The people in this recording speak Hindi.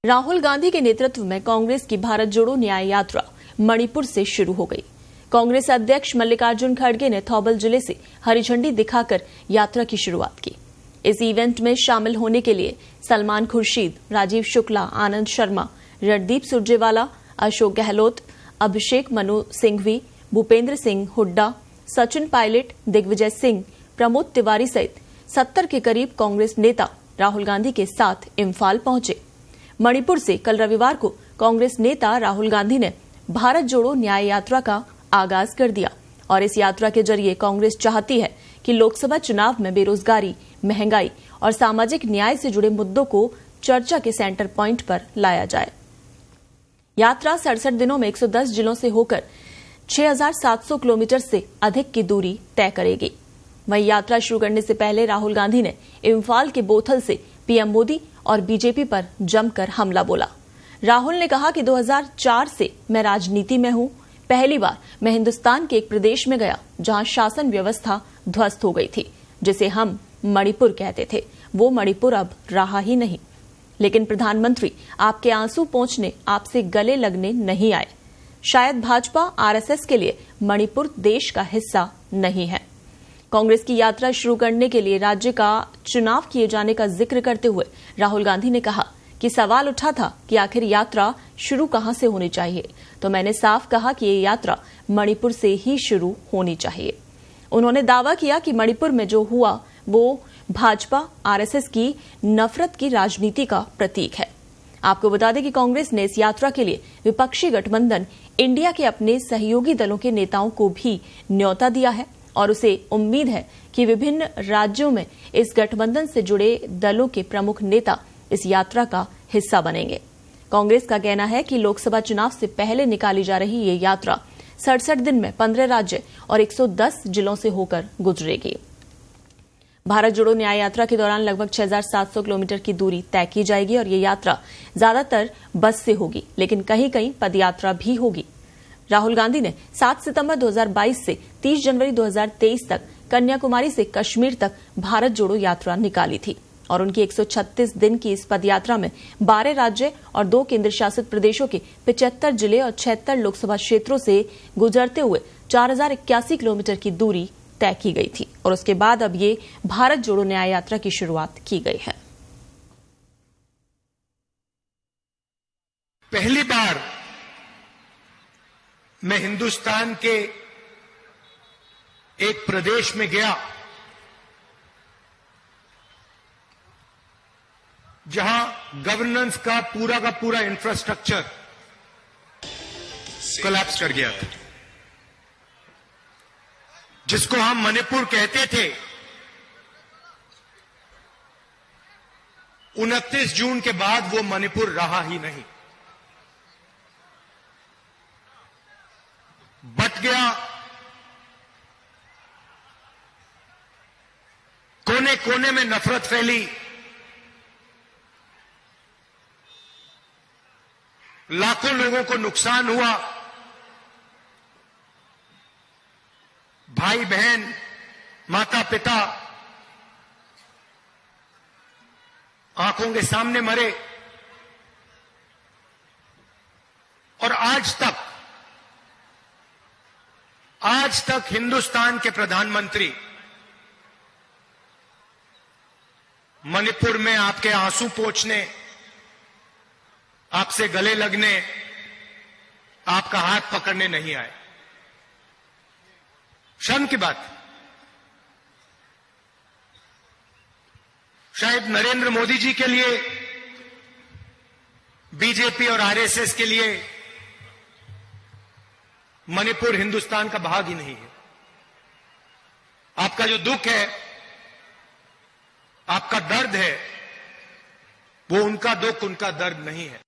राहुल गांधी के नेतृत्व में कांग्रेस की भारत जोड़ो न्याय यात्रा मणिपुर से शुरू हो गई। कांग्रेस अध्यक्ष मल्लिकार्जुन खड़गे ने थौबल जिले से हरी झंडी दिखाकर यात्रा की शुरुआत की। इस इवेंट में शामिल होने के लिए सलमान खुर्शीद, राजीव शुक्ला, आनंद शर्मा, रणदीप सुरजेवाला, अशोक गहलोत, अभिषेक मनु सिंघवी, भूपेंद्र सिंह हुड्डा, सचिन पायलट, दिग्विजय सिंह, प्रमोद तिवारी सहित 70 के करीब कांग्रेस नेता राहुल गांधी के साथ इम्फाल पहुंचे। मणिपुर से कल रविवार को कांग्रेस नेता राहुल गांधी ने भारत जोड़ो न्याय यात्रा का आगाज कर दिया और इस यात्रा के जरिए कांग्रेस चाहती है कि लोकसभा चुनाव में बेरोजगारी, महंगाई और सामाजिक न्याय से जुड़े मुद्दों को चर्चा के सेंटर पॉइंट पर लाया जाए। यात्रा 67 दिनों में 110 जिलों से होकर 6,700 किलोमीटर से अधिक की दूरी तय करेगी। वहीं यात्रा शुरू करने से पहले राहुल गांधी ने इम्फाल के बोथल से पीएम मोदी और बीजेपी पर जमकर हमला बोला। राहुल ने कहा कि 2004 से मैं राजनीति में हूं। पहली बार मैं हिंदुस्तान के एक प्रदेश में गया जहां शासन व्यवस्था ध्वस्त हो गई थी, जिसे हम मणिपुर कहते थे। वो मणिपुर अब रहा ही नहीं। लेकिन प्रधानमंत्री आपके आंसू पोंछने, आपसे गले लगने नहीं आए। शायद भाजपा आरएसएस के लिए मणिपुर देश का हिस्सा नहीं है। कांग्रेस की यात्रा शुरू करने के लिए राज्य का चुनाव किए जाने का जिक्र करते हुए राहुल गांधी ने कहा कि सवाल उठा था कि आखिर यात्रा शुरू कहां से होनी चाहिए, तो मैंने साफ कहा कि ये यात्रा मणिपुर से ही शुरू होनी चाहिए। उन्होंने दावा किया कि मणिपुर में जो हुआ वो भाजपा आरएसएस की नफरत की राजनीति का प्रतीक है। आपको बता दें कि कांग्रेस ने इस यात्रा के लिए विपक्षी गठबंधन इंडिया के अपने सहयोगी दलों के नेताओं को भी न्योता दिया है और उसे उम्मीद है कि विभिन्न राज्यों में इस गठबंधन से जुड़े दलों के प्रमुख नेता इस यात्रा का हिस्सा बनेंगे। कांग्रेस का कहना है कि लोकसभा चुनाव से पहले निकाली जा रही ये यात्रा 67 दिन में 15 राज्य और 110 जिलों से होकर गुजरेगी। भारत जोड़ो न्याय यात्रा के दौरान लगभग 6,700 किलोमीटर की दूरी तय की जाएगी और ये यात्रा ज्यादातर बस से होगी, लेकिन कहीं कहीं पदयात्रा भी होगी। राहुल गांधी ने 7 सितंबर 2022 से 30 जनवरी 2023 तक कन्याकुमारी से कश्मीर तक भारत जोड़ो यात्रा निकाली थी और उनकी 136 दिन की इस पदयात्रा में 12 राज्य और 2 केंद्र शासित प्रदेशों के 75 जिले और 76 लोकसभा क्षेत्रों से गुजरते हुए 4,081 किलोमीटर की दूरी तय की गई थी और उसके बाद अब ये भारत जोड़ो न्याय यात्रा की शुरुआत की गई है। पहली बार मैं हिंदुस्तान के एक प्रदेश में गया जहां गवर्नेंस का पूरा इंफ्रास्ट्रक्चर कोलैप्स कर गया था, जिसको हम मणिपुर कहते थे। 29 जून के बाद वो मणिपुर रहा ही नहीं, बट गया। कोने कोने में नफरत फैली, लाखों लोगों को नुकसान हुआ। भाई बहन, माता पिता आंखों के सामने मरे और आज तक हिंदुस्तान के प्रधानमंत्री मणिपुर में आपके आंसू पोंछने, आपसे गले लगने, आपका हाथ पकड़ने नहीं आए। शर्म की बात। शायद नरेंद्र मोदी जी के लिए, बीजेपी और आरएसएस के लिए मणिपुर हिंदुस्तान का भाग ही नहीं है। आपका जो दुख है, आपका दर्द है, वो उनका दुख, उनका दर्द नहीं है।